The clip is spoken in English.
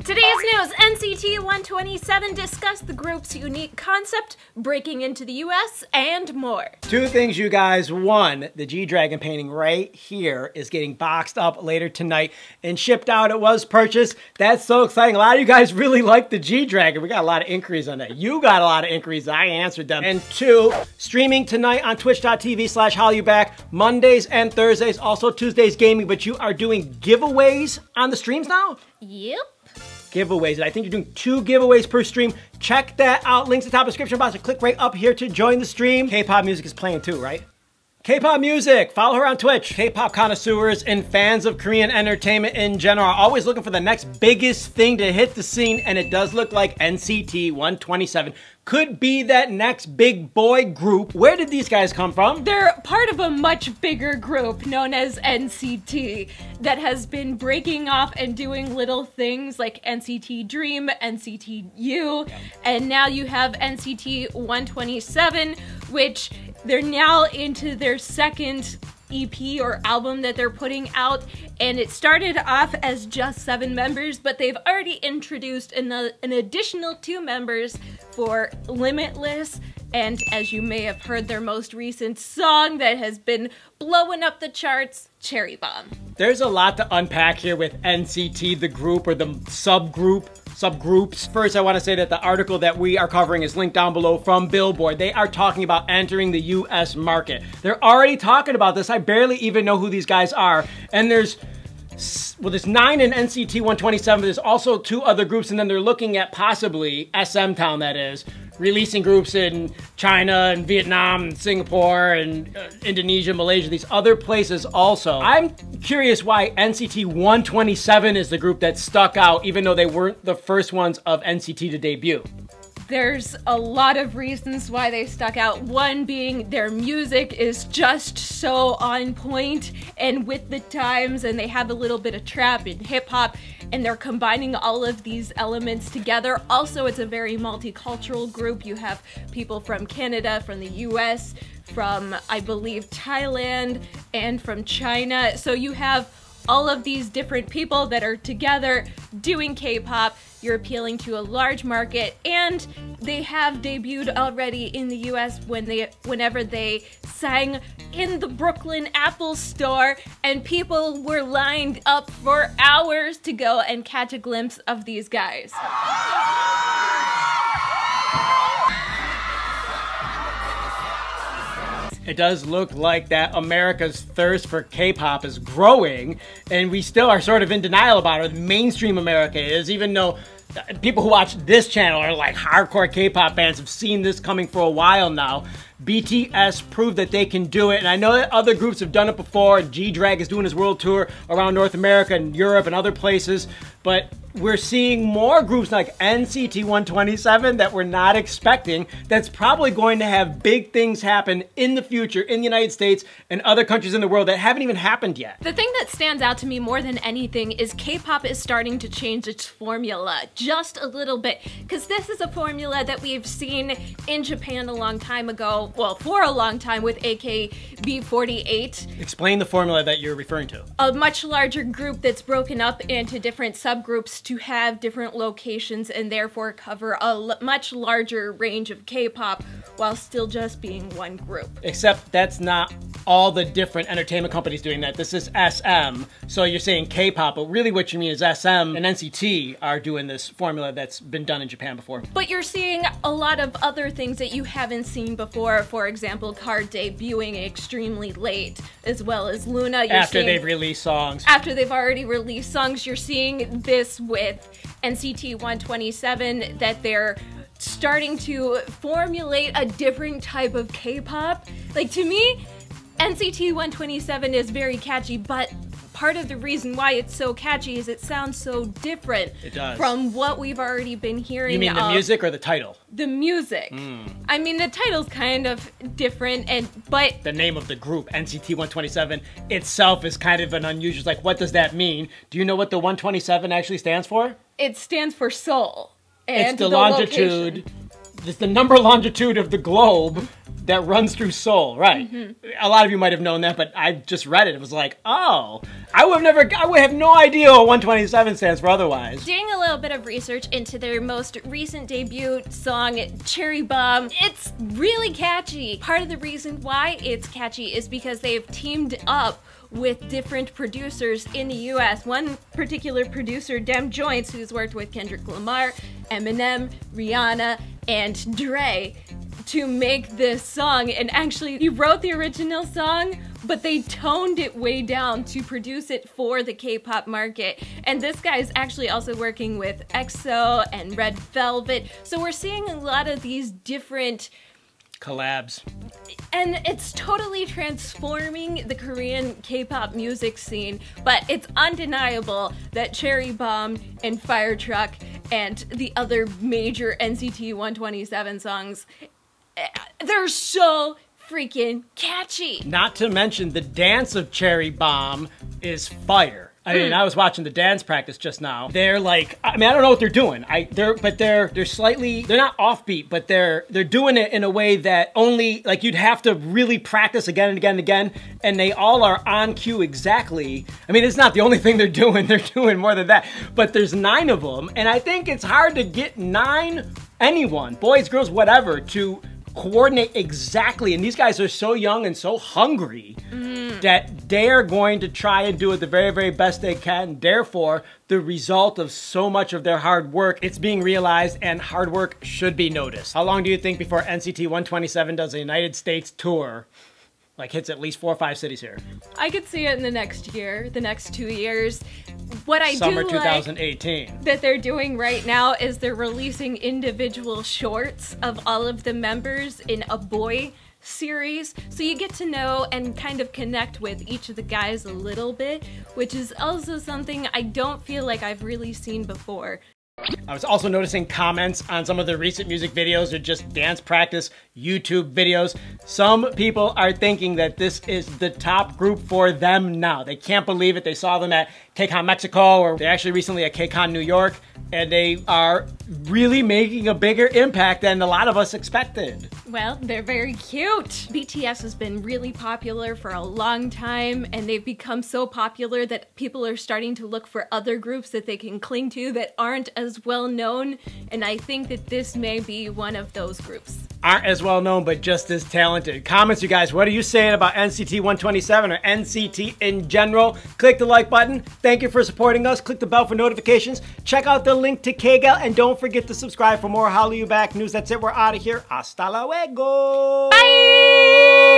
Today's news, NCT 127 discussed the group's unique concept, breaking into the US, and more. Two things, you guys. One, the G-Dragon painting right here is getting boxed up later tonight and shipped out. It was purchased. That's so exciting. A lot of you guys really like the G-Dragon. We got a lot of inquiries on that. You got a lot of inquiries. I answered them. And two, streaming tonight on twitch.tv/HallyuBack, Mondays and Thursdays, also Tuesdays gaming, but you are doing giveaways on the streams now? Yep. Giveaways, and I think you're doing 2 giveaways per stream. Check that out. Links in the top description box, or click right up here to join the stream. K-pop music is playing too, right? K-pop music, follow her on Twitch. K-pop connoisseurs and fans of Korean entertainment in general are always looking for the next biggest thing to hit the scene, and it does look like NCT 127 could be that next big boy group. Where did these guys come from? They're part of a much bigger group known as NCT that has been breaking off and doing little things like NCT Dream, NCT U, and now you have NCT 127, which they're now into their second EP or album that they're putting out, and it started off as just 7 members, but they've already introduced an additional 2 members for Limitless, and as you may have heard, their most recent song that has been blowing up the charts, Cherry Bomb. There's a lot to unpack here with NCT, the group or the subgroups. First, I want to say that the article that we are covering is linked down below from Billboard. They are talking about entering the US market. They're already talking about this. I barely even know who these guys are. And there's 9 in NCT 127, but there's also 2 other groups, and then they're looking at possibly SM Town, that is, releasing groups in China and Vietnam and Singapore and Indonesia, Malaysia, these other places also. I'm curious why NCT 127 is the group that stuck out, even though they weren't the first ones of NCT to debut. There's a lot of reasons why they stuck out. One being their music is just so on point and with the times, and they have a little bit of trap and hip hop, and they're combining all of these elements together. Also, it's a very multicultural group. You have people from Canada, from the US, from, I believe, Thailand, and from China. So you have all of these different people that are together doing K-pop. You're appealing to a large market, and they have debuted already in the US whenever they sang in the Brooklyn Apple Store, and people were lined up for hours to go and catch a glimpse of these guys. It does look like that America's thirst for K-pop is growing, and we still are sort of in denial about it. Mainstream America is, even though people who watch this channel are like hardcore K-pop fans, have seen this coming for a while now. BTS proved that they can do it, and I know that other groups have done it before. G-Drag is doing his world tour around North America and Europe and other places, but we're seeing more groups like NCT 127 that we're not expecting, that's probably going to have big things happen in the future in the United States and other countries in the world that haven't even happened yet. The thing that stands out to me more than anything is K-pop is starting to change its formula just a little bit, because this is a formula that we've seen in Japan a long time ago, well, for a long time with AKB48. Explain the formula that you're referring to. A much larger group that's broken up into different subgroups to have different locations and therefore cover a much larger range of K-pop while still just being one group. Except that's not all the different entertainment companies doing that. This is SM, so you're saying K-pop, but really what you mean is SM and NCT are doing this formula that's been done in Japan before. But you're seeing a lot of other things that you haven't seen before. For example, Card debuting extremely late, as well as Luna. After they've released songs. After they've already released songs, you're seeing this with NCT 127, that they're starting to formulate a different type of K-pop. Like, to me, NCT 127 is very catchy, but part of the reason why it's so catchy is it sounds so different from what we've already been hearing. You mean the music or the title? The music. I mean, the title's kind of different, but the name of the group, NCT 127, itself is kind of an unusual, like, what does that mean? Do you know what the 127 actually stands for? It stands for Seoul. And it's the longitude, it's the number longitude of the globe that runs through Seoul, right? A lot of you might have known that, but I just read it. It was like, oh, I would have no idea what 127 stands for otherwise. Doing a little bit of research into their most recent debut song, Cherry Bomb, it's really catchy. Part of the reason why it's catchy is because they've teamed up with different producers in the US. One particular producer, Dem Joints, who's worked with Kendrick Lamar, Eminem, Rihanna, and Dre to make this song. And actually, he wrote the original song, but they toned it way down to produce it for the K-pop market. And this guy is actually also working with EXO and Red Velvet. So we're seeing a lot of these different collabs. And it's totally transforming the Korean K-pop music scene, but it's undeniable that Cherry Bomb and Fire Truck and the other major NCT 127 songs, they're so freaking catchy. Not to mention the dance of Cherry Bomb is fire. I mean, I was watching the dance practice just now. They're like, I mean, I don't know what they're doing. They're slightly, they're not offbeat, but they're doing it in a way that only, like, you'd have to really practice again and again and again, and they all are on cue exactly. I mean, it's not the only thing they're doing more than that, but there's 9 of them, and I think it's hard to get 9, anyone, boys, girls, whatever, to coordinate exactly. And these guys are so young and so hungry that they're going to try and do it the very, very best they can. Therefore, the result of so much of their hard work, it's being realized, and hard work should be noticed. How long do you think before NCT 127 does a United States tour? Like, hits at least 4 or 5 cities here. I could see it in the next year, the next 2 years. What I Summer do 2018. like that they're doing right now is they're releasing individual shorts of all of the members in a boy series. So you get to know and kind of connect with each of the guys a little bit, which is also something I don't feel like I've really seen before. I was also noticing comments on some of the recent music videos or just dance practice YouTube videos. Some people are thinking that this is the top group for them now. They can't believe it. They saw them at KCON Mexico, or they're actually recently at KCON New York, and they are really making a bigger impact than a lot of us expected. Well, they're very cute. BTS has been really popular for a long time, and they've become so popular that people are starting to look for other groups that they can cling to that aren't as well known, and I think that this may be one of those groups. Aren't as well known, but just as talented. Comments, you guys. What are you saying about NCT 127 or NCT in general? Click the like button. Thank you for supporting us. Click the bell for notifications. Check out the link to Kagel, and don't forget to subscribe for more Hallyu Back news. That's it. We're out of here. Hasta luego. Bye!